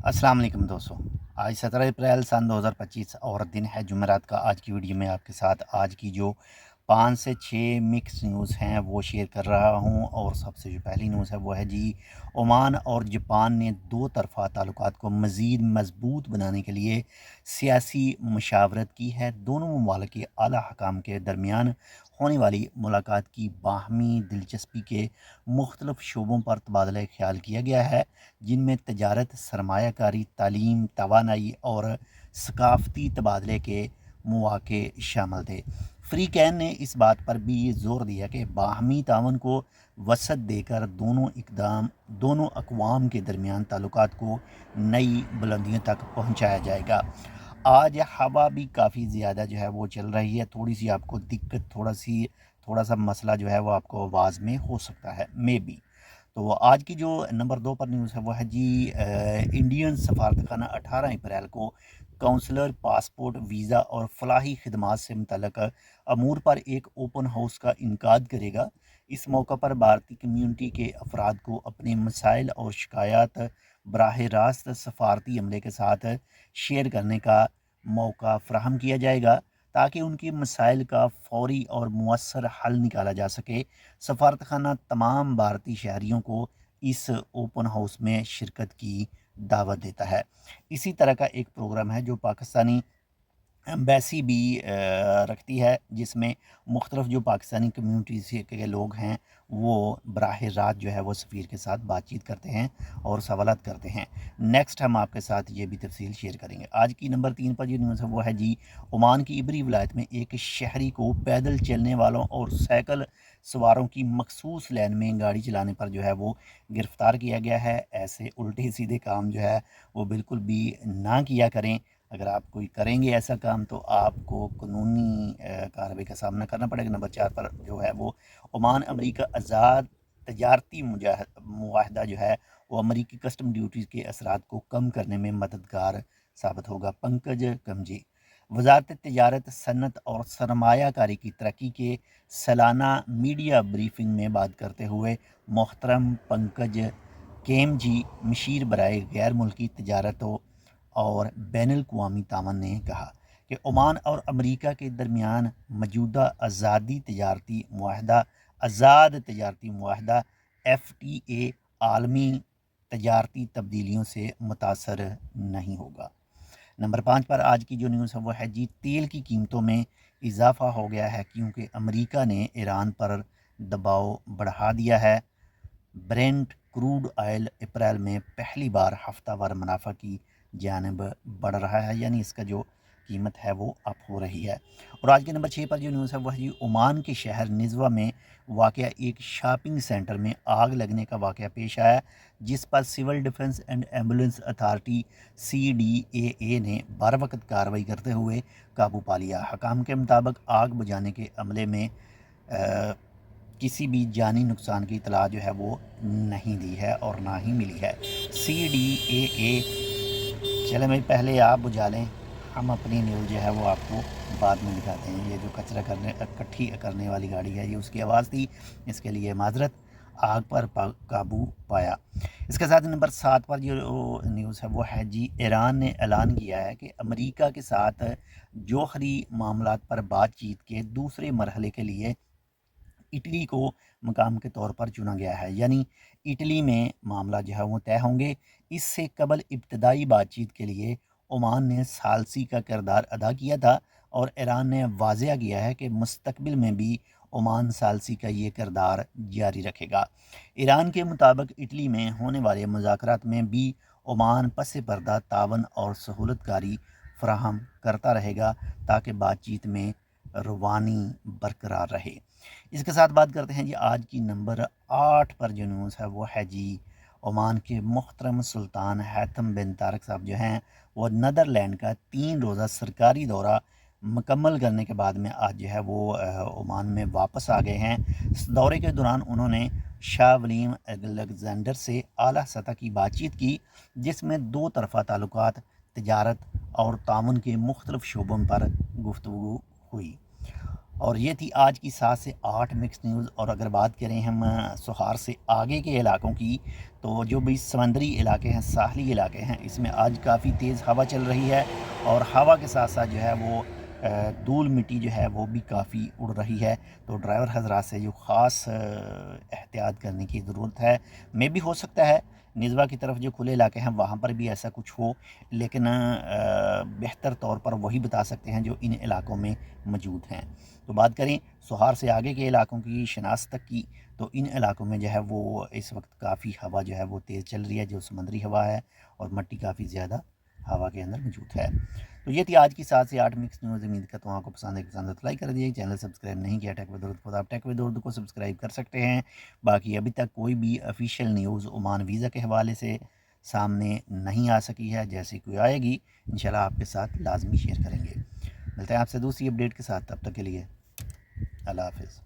अस्सलाम वालेकुम दोस्तों। आज 17 अप्रैल सन 2025 और दिन है जुमेरात का। आज की वीडियो में आपके साथ आज की जो 5 से 6 मिक्स न्यूज़ हैं वो शेयर कर रहा हूं। और सबसे जो पहली न्यूज़ है वो है जी, ओमान और जापान ने दो तरफ़ा ताल्लुकात को मज़ीद मजबूत बनाने के लिए सियासी मशावरत की है। दोनों ममालिक के आला हकाम के दरमियान होने वाली मुलाकात की बाहमी दिलचस्पी के मुख्तलिफ शोबों पर तबादला ख्याल किया गया है, जिनमें तजारत, सरमायाकारी, तालीम, तवानाई और सकाफ़ती तबादले के मौक़े शामिल थे। फ़रीक़ैन ने इस बात पर भी ज़ोर दिया कि बाहमी ताउन को वसअत देकर दोनों अक़वाम के दरमियान ताल्लुकात को नई बुलंदियों तक पहुँचाया जाएगा। आज हवा भी काफ़ी ज़्यादा जो है वो चल रही है, थोड़ी सी आपको दिक्कत, थोड़ा सा मसला जो है वो आपको आवाज़ में हो सकता है, मे बी। तो आज की जो नंबर 2 पर न्यूज़ है वो है जी, इंडियन सफारतखाना 18 अप्रैल को काउंसलर, पासपोर्ट, वीज़ा और फलाही खदमात से मुतल्लक अमूर पर एक ओपन हाउस का इनकाद करेगा। इस मौका पर भारतीय कम्यूनिटी के अफराद को अपने मसाइल और शिकायत बराह रास्त सफारती अमले के साथ शेयर करने का मौका फ़राहम किया जाएगा, ताकि उनके मसाइल का फ़ौरी और मुअस्सर हल निकाला जा सके। सफारतखाना तमाम भारतीय शहरियों को इस ओपन हाउस में शिरकत की दावत देता है। इसी तरह का एक प्रोग्राम है जो पाकिस्तानी एम्बेसी भी रखती है, जिसमें मुख्तलिफ जो पाकिस्तानी कम्यूनिटी से के लोग हैं वो बराह रास्त जो है वो सफ़ीर के साथ बातचीत करते हैं और सवालात करते हैं। नेक्स्ट हम आपके साथ ये भी तफसील शेयर करेंगे। आज की नंबर 3 पर जो न्यूज़ है वो है जी, ओमान की इबरी विलायत में एक शहरी को पैदल चलने वालों और साइकिल सवारों की मखसूस लैन में गाड़ी चलाने पर जो है वो गिरफ़्तार किया गया है। ऐसे उल्टे सीधे काम जो है वो बिल्कुल भी ना किया करें। अगर आप कोई करेंगे ऐसा काम तो आपको कानूनी कार्रवाई का सामना करना पड़ेगा। नंबर 4 पर जो है वो ओमान अमरीका आज़ाद तजारती मुआहदा जो है वो अमरीकी कस्टम ड्यूटीज़ के असरात को कम करने में मददगार साबित होगा। पंकज कमजी वजारत तजारत, सन्नत और सरमायाकारी की तरक्की के सालाना मीडिया ब्रीफिंग में बात करते हुए मोहतरम पंकज केम जी, मशीर बराए गैर मुल्की तजारतों और बैनुल-अक़वामी ताउन ने कहा कि ओमान और अमरीका के दरमियान मौजूदा आज़ाद तजारती मुआहदा FTA आलमी तजारती तब्दीलियों से मुतासर नहीं होगा। नंबर 5 पर आज की जो न्यूज़ है वो है जी, तेल की कीमतों में इजाफ़ा हो गया है क्योंकि अमरीका ने ईरान पर दबाव बढ़ा दिया है। ब्रेंट क्रूड ऑयल अप्रैल में पहली बार हफ्तावार मुनाफा की जानिब बढ़ रहा है, यानी इसका जो कीमत है वो अप हो रही है। और आज के नंबर 6 पर जो न्यूज़ है वह है ओमान के शहर निज़वा में वाक़या एक शॉपिंग सेंटर में आग लगने का वाक़या पेश आया, जिस पर civil defence and ambulance authority CDAA ने बर वक्त कार्रवाई करते हुए काबू पा लिया। हकाम के मुताबिक आग बुझाने के अमले में किसी भी जानी नुकसान की इतला जो है वो नहीं दी है और ना ही मिली है। CDAA, चले भाई पहले आप बुझा लें, हम अपनी न्यूज़ जो है वो आपको बाद में दिखाते हैं। ये जो कचरा इकट्ठी करने वाली गाड़ी है, ये उसकी आवाज़ थी, इसके लिए माजरत। आग पर काबू पाया। इसके साथ नंबर 7 पर जो न्यूज़ है वो है जी, ईरान ने ऐलान किया है कि अमेरिका के साथ जौहरी मामलात पर बातचीत के दूसरे मरहले के लिए इटली को मकाम के तौर पर चुना गया है, यानी इटली में मामला जो है वो तय होंगे। इससे कबल इब्तदाई बातचीत के लिए ओमान ने सालसी का किरदार अदा किया था और ईरान ने वाज़ेह किया है कि मुस्तकबिल में भी ओमान सालसी का ये किरदार जारी रखेगा। ईरान के मुताबिक इटली में होने वाले मुज़ाकरात में भी ओमान पस पर्दा तावन और सहूलतकारी फ़राहम करता रहेगा, ताकि बातचीत में रवानी बरकरार रहे। इसके साथ बात करते हैं जी, आज की नंबर 8 पर जो न्यूज़ है वो है जी, ओमान के मोहतरम सुल्तान हैथम बिन तारिक साहब जो हैं वो नीदरलैंड का 3 रोज़ा सरकारी दौरा मुकम्मल करने के बाद में आज जो है वो ओमान में वापस आ गए हैं। इस दौरे के दौरान उन्होंने शाह वलीम अलेक्जेंडर से आला सतह की बातचीत की, जिसमें दो तरफ़ा ताल्लुकात, तजारत और ताउन के मुख्तलिफ शोबों पर गुफ्तगू हुई। اور یہ تھی آج کی 7 سے 8 مکس نیوز۔ اور اگر بات کریں ہم سہار سے آگے کے علاقوں کی، تو جو بھی سمندری علاقے ہیں، ساحلی علاقے ہیں، اس میں آج کافی تیز ہوا چل رہی ہے، اور ہوا کے ساتھ ساتھ جو ہے وہ دھول مٹی جو ہے وہ بھی کافی اڑ رہی ہے۔ تو ڈرائیور حضرات سے جو خاص احتیاط کرنے کی ضرورت ہے، میں بھی ہو سکتا ہے نزوا کی طرف جو کھلے علاقے ہیں وہاں پر بھی ایسا کچھ ہو، لیکن بہتر طور پر وہی بتا سکتے ہیں جو ان علاقوں میں موجود ہیں۔ تو بات کریں سہار سے آگے کے علاقوں کی، شناس تک کی، تو ان علاقوں میں جو ہے وہ اس وقت کافی ہوا جو ہے وہ تیز چل رہی ہے، جو سمندری ہوا ہے، اور مٹی کافی زیادہ ہوا کے اندر موجود ہے۔ تو یہ تھی آج کی 7 سے 8 مکس نیوز۔ امید کرتا ہوں آپ کو پسند ہے، تو لائک کر دیجیے، چینل سبسکرائب نہیں کیا ٹیک ود اردو کو، آپ ٹیک ود اردو کو سبسکرائب کر سکتے ہیں۔ باقی ابھی تک کوئی بھی افیشیل نیوز عمان ویزا کے حوالے سے سامنے نہیں آ سکی ہے، جیسے کوئی آئے گی انشاءاللہ آپ کے ساتھ لازمی شیئر کریں گے۔ ملتے ہیں آپ سے دوسری اپڈیٹ کے ساتھ، تب تک کے لیے اللہ حافظ۔